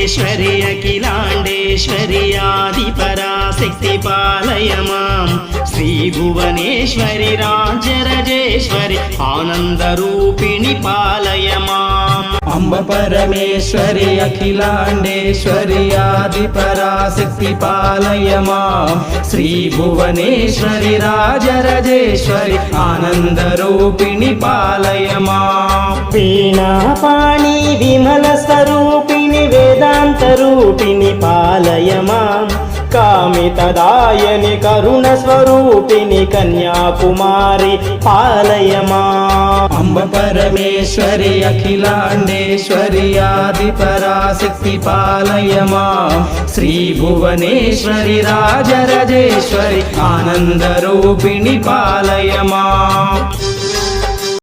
अम्बपरमेश्वरि अखिलाण्डेश्वरि आदिपराशक्ति पालय मां श्रीभुवनेश्वरि राजराजेश्वरि आनन्दरूपिणि पालय माम् अम्बपरमेश्वरि अखिलाण्डेश्वरि आदिपराशक्ति पालय मां श्रीभुवनेश्वरि राजराजेश्वरि आनन्दरूपिणि पालय माम् वीणापाणि विमलस्वरूपिणि वेदान्तरूपिणि पालय मां कामितदायनि करुणस्वरूपिणि कन्याकुमारि पालय माम् अम्बपरमेश्वरि अखिलाण्डेश्वरि आदिपराशक्ति पालय मां श्रीभुवनेश्वरि राजराजेश्वरि आनन्दरूपिणि पालय माम्।